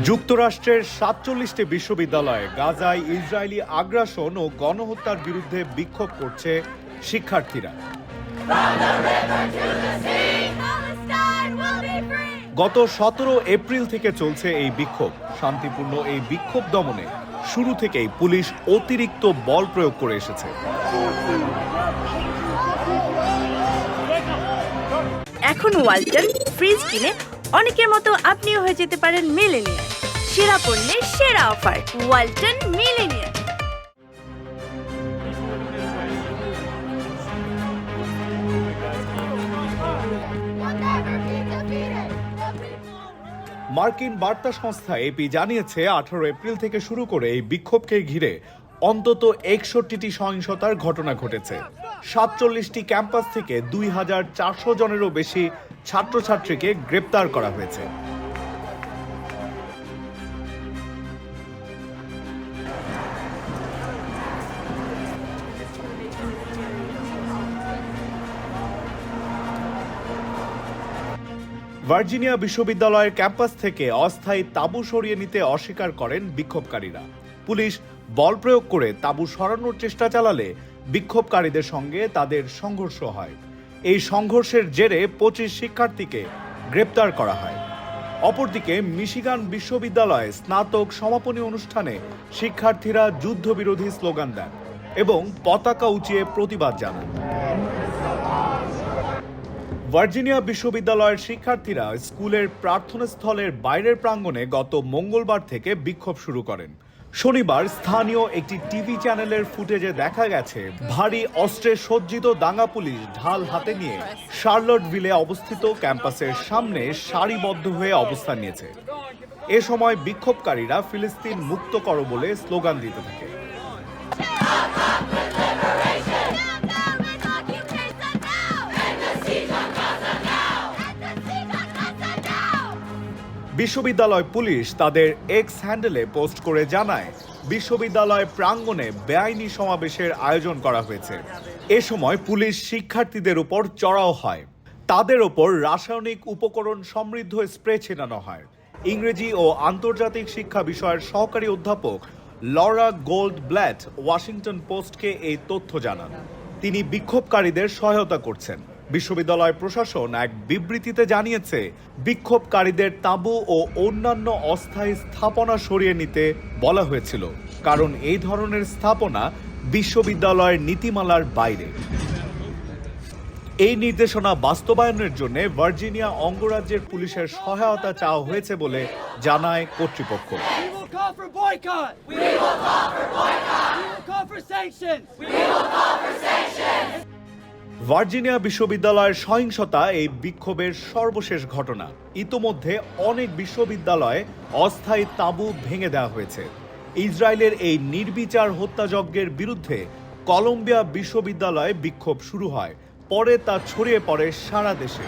যুক্তরাষ্ট্রের ৪৭টি বিশ্ববিদ্যালয়ে গাজায় ইসরায়েলি আগ্রাসন ও গণহত্যার বিরুদ্ধে বিক্ষোভ করছে শিক্ষার্থীরা। গত ১৭ এপ্রিল থেকে চলছে এই বিক্ষোভ। শান্তিপূর্ণ এই বিক্ষোভ দমনে শুরু থেকেই পুলিশ অতিরিক্ত বল প্রয়োগ করে এসেছে। এখন ওয়ালটন ফ্রিজ কিনে অনেকের মতো আপনিও হয়ে যেতে পারেন মিলেনিয়ার। সেরা পণ্যের সেরা অফার, ওয়ালটন মিলেনিয়ার। মার্কিন বার্তা সংস্থা এপি জানিয়েছে ১৮ এপ্রিল থেকে শুরু করে এই বিক্ষোভকে ঘিরে অন্তত ৬১টি সহিংসতার ঘটনা ঘটেছে। ৪৭টি ক্যাম্পাস থেকে ২,৪০০ জনেরও বেশি ছাত্রছাত্রীকে গ্রেপ্তার করা হয়েছে। ভার্জিনিয়া বিশ্ববিদ্যালয়ের ক্যাম্পাস থেকে অস্থায়ী তাঁবু সরিয়ে নিতে অস্বীকার করেন বিক্ষোভকারীরা। পুলিশ বল প্রয়োগ করে তাঁবু সরানোর চেষ্টা চালালে বিক্ষোভকারীদের সঙ্গে তাদের সংঘর্ষ হয়। এই সংঘর্ষের জেরে ২৫ শিক্ষার্থীকে গ্রেপ্তার করা হয়। অপরদিকে মিশিগান বিশ্ববিদ্যালয়ে স্নাতক সমাপনী অনুষ্ঠানে শিক্ষার্থীরা যুদ্ধবিরোধী স্লোগান দেন এবং পতাকা উঁচিয়ে প্রতিবাদ জানান। ভার্জিনিয়া বিশ্ববিদ্যালয়ের শিক্ষার্থীরা স্কুলের প্রার্থনাস্থলের বাইরের প্রাঙ্গণে গত মঙ্গলবার থেকে বিক্ষোভ শুরু করেন। শনিবার স্থানীয় একটি টিভি চ্যানেলের ফুটেজে দেখা গেছে ভারী অস্ত্রে সজ্জিত দাঙ্গা পুলিশ ঢাল হাতে নিয়ে শার্লটভিলে অবস্থিত ক্যাম্পাসের সামনে সারিবদ্ধ হয়ে অবস্থান নিয়েছে। এ সময় বিক্ষোভকারীরা ফিলিস্তিন মুক্ত করো বলে স্লোগান দিতে থাকে। বিশ্ববিদ্যালয় পুলিশ তাদের এক্স হ্যান্ডেলে পোস্ট করে জানায়, বিশ্ববিদ্যালয় প্রাঙ্গণে বেআইনি সমাবেশের আয়োজন করা হয়েছে। এ সময় পুলিশ শিক্ষার্থীদের উপর চড়াও হয়। তাদের ওপর রাসায়নিক উপকরণ সমৃদ্ধ স্প্রে ছিটানো হয়। ইংরেজি ও আন্তর্জাতিক শিক্ষা বিষয়ের সহকারী অধ্যাপক লরা গোল্ড ব্ল্যাট ওয়াশিংটন পোস্টকে এই তথ্য জানান। তিনি বিক্ষোভকারীদের সহায়তা করছেন। বিশ্ববিদ্যালয় প্রশাসন এক বিবৃতিতে জানিয়েছে, বিক্ষোভকারীদের তাঁবু ও অন্যান্য অস্থায়ী স্থাপনা সরিয়ে নিতে বলা হয়েছিল, কারণ এই ধরনের স্থাপনা বিশ্ববিদ্যালয়ের নীতিমালার বাইরে। এই নির্দেশনা বাস্তবায়নের জন্য ভার্জিনিয়া অঙ্গরাজ্যের পুলিশের সহায়তা চাওয়া হয়েছে বলে জানায় কর্তৃপক্ষ। ভার্জিনিয়া বিশ্ববিদ্যালয়ের সহিংসতা এই বিক্ষোভের সর্বশেষ ঘটনা। ইতোমধ্যে অনেক বিশ্ববিদ্যালয়ে অস্থায়ী তাঁবু ভেঙে দেওয়া হয়েছে। ইসরায়েলের এই নির্বিচার হত্যাযজ্ঞের বিরুদ্ধে কলম্বিয়া বিশ্ববিদ্যালয়ে বিক্ষোভ শুরু হয়। পরে তা ছড়িয়ে পড়ে সারা দেশে।